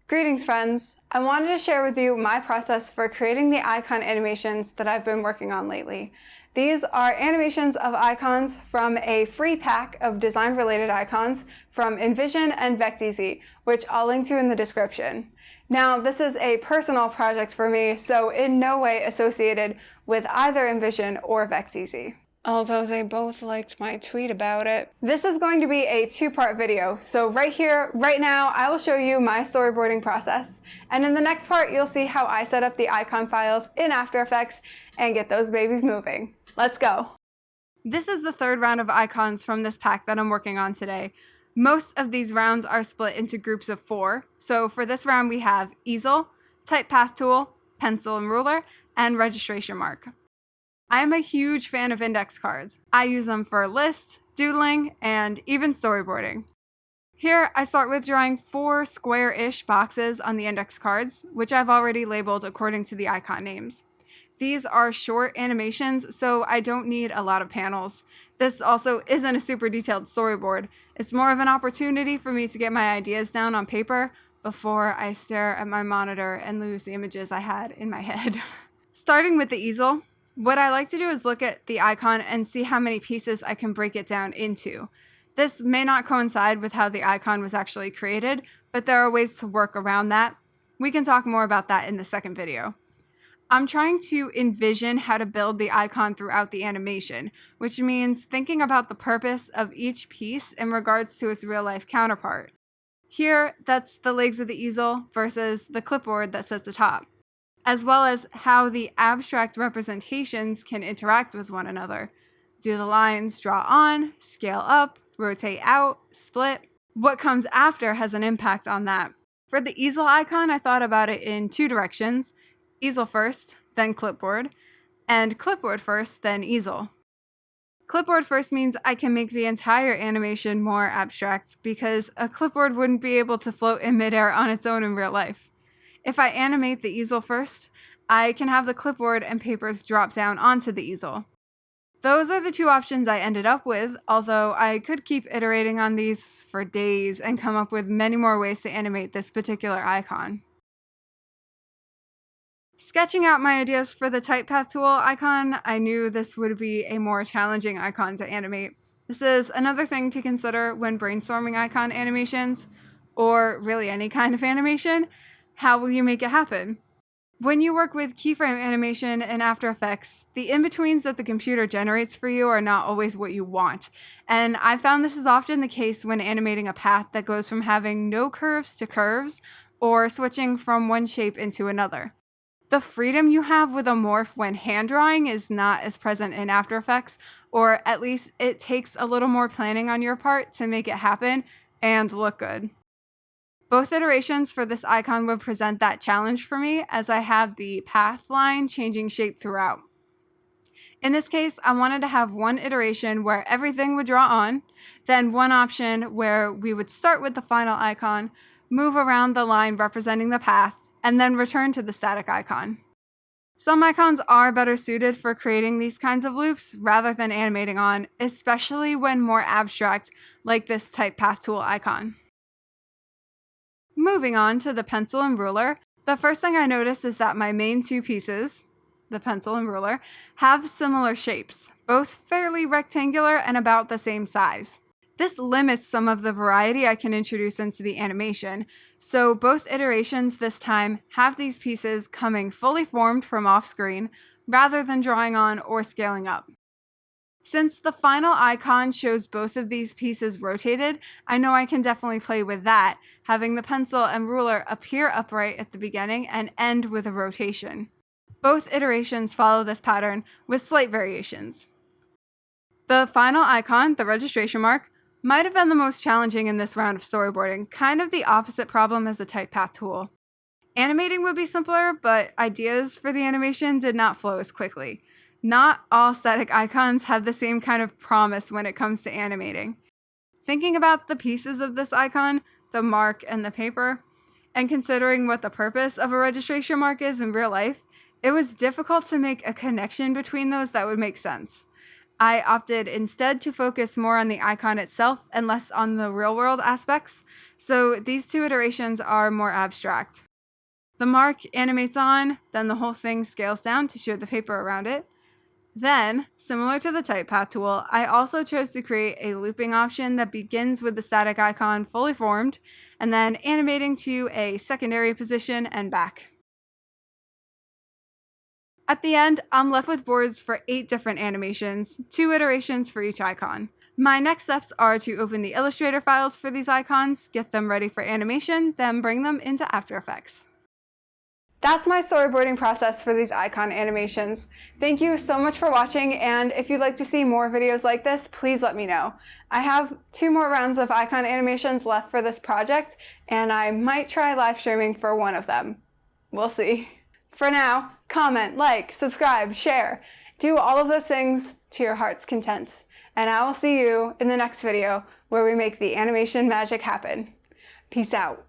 Greetings, friends! I wanted to share with you my process for creating the icon animations that I've been working on lately. These are animations of icons from a free pack of design-related icons from Envision and Vecteezy, which I'll link to in the description. Now, this is a personal project for me, so in no way associated with either Envision or Vecteezy, although they both liked my tweet about it. This is going to be a two-part video, so right here, right now, I will show you my storyboarding process, and in the next part, you'll see how I set up the icon files in After Effects and get those babies moving. Let's go! This is the third round of icons from this pack that I'm working on today. Most of these rounds are split into groups of 4, so for this round we have Easel, Type Path Tool, Pencil and Ruler, and Registration Mark. I am a huge fan of index cards. I use them for lists, doodling, and even storyboarding. Here, I start with drawing 4 square-ish boxes on the index cards, which I've already labeled according to the icon names. These are short animations, so I don't need a lot of panels. This also isn't a super detailed storyboard. It's more of an opportunity for me to get my ideas down on paper before I stare at my monitor and lose the images I had in my head. Starting with the easel, what I like to do is look at the icon and see how many pieces I can break it down into. This may not coincide with how the icon was actually created, but there are ways to work around that. We can talk more about that in the second video. I'm trying to envision how to build the icon throughout the animation, which means thinking about the purpose of each piece in regards to its real-life counterpart. Here, that's the legs of the easel versus the clipboard that sits atop, as well as how the abstract representations can interact with one another. Do the lines draw on, scale up, rotate out, split? What comes after has an impact on that. For the easel icon, I thought about it in 2 directions. Easel first, then clipboard, and clipboard first, then easel. Clipboard first means I can make the entire animation more abstract because a clipboard wouldn't be able to float in midair on its own in real life. If I animate the easel first, I can have the clipboard and papers drop down onto the easel. Those are the 2 options I ended up with, although I could keep iterating on these for days and come up with many more ways to animate this particular icon. Sketching out my ideas for the Type Path Tool icon, I knew this would be a more challenging icon to animate. This is another thing to consider when brainstorming icon animations, or really any kind of animation. How will you make it happen? When you work with keyframe animation in After Effects, the in-betweens that the computer generates for you are not always what you want. And I found this is often the case when animating a path that goes from having no curves to curves, or switching from one shape into another. The freedom you have with a morph when hand drawing is not as present in After Effects, or at least it takes a little more planning on your part to make it happen and look good. Both iterations for this icon would present that challenge for me, as I have the path line changing shape throughout. In this case, I wanted to have one iteration where everything would draw on, then one option where we would start with the final icon, move around the line representing the path, and then return to the static icon. Some icons are better suited for creating these kinds of loops rather than animating on, especially when more abstract, like this Type Path Tool icon. Moving on to the pencil and ruler, the first thing I noticed is that my main 2 pieces, the pencil and ruler, have similar shapes, both fairly rectangular and about the same size. This limits some of the variety I can introduce into the animation, so both iterations this time have these pieces coming fully formed from off-screen rather than drawing on or scaling up. Since the final icon shows both of these pieces rotated, I know I can definitely play with that, having the pencil and ruler appear upright at the beginning and end with a rotation. Both iterations follow this pattern with slight variations. The final icon, the registration mark, might have been the most challenging in this round of storyboarding, kind of the opposite problem as the Type Path Tool. Animating would be simpler, but ideas for the animation did not flow as quickly. Not all static icons have the same kind of promise when it comes to animating. Thinking about the pieces of this icon, the mark and the paper, and considering what the purpose of a registration mark is in real life, it was difficult to make a connection between those that would make sense. I opted instead to focus more on the icon itself and less on the real-world aspects, so these two iterations are more abstract. The mark animates on, then the whole thing scales down to show the paper around it. Then, similar to the type path tool, I also chose to create a looping option that begins with the static icon fully formed, and then animating to a secondary position and back. At the end, I'm left with boards for 8 different animations, 2 iterations for each icon. My next steps are to open the Illustrator files for these icons, get them ready for animation, then bring them into After Effects. That's my storyboarding process for these icon animations. Thank you so much for watching, and if you'd like to see more videos like this, please let me know. I have 2 more rounds of icon animations left for this project, and I might try live streaming for one of them. We'll see. For now, comment, like, subscribe, share. Do all of those things to your heart's content. And I will see you in the next video where we make the animation magic happen. Peace out.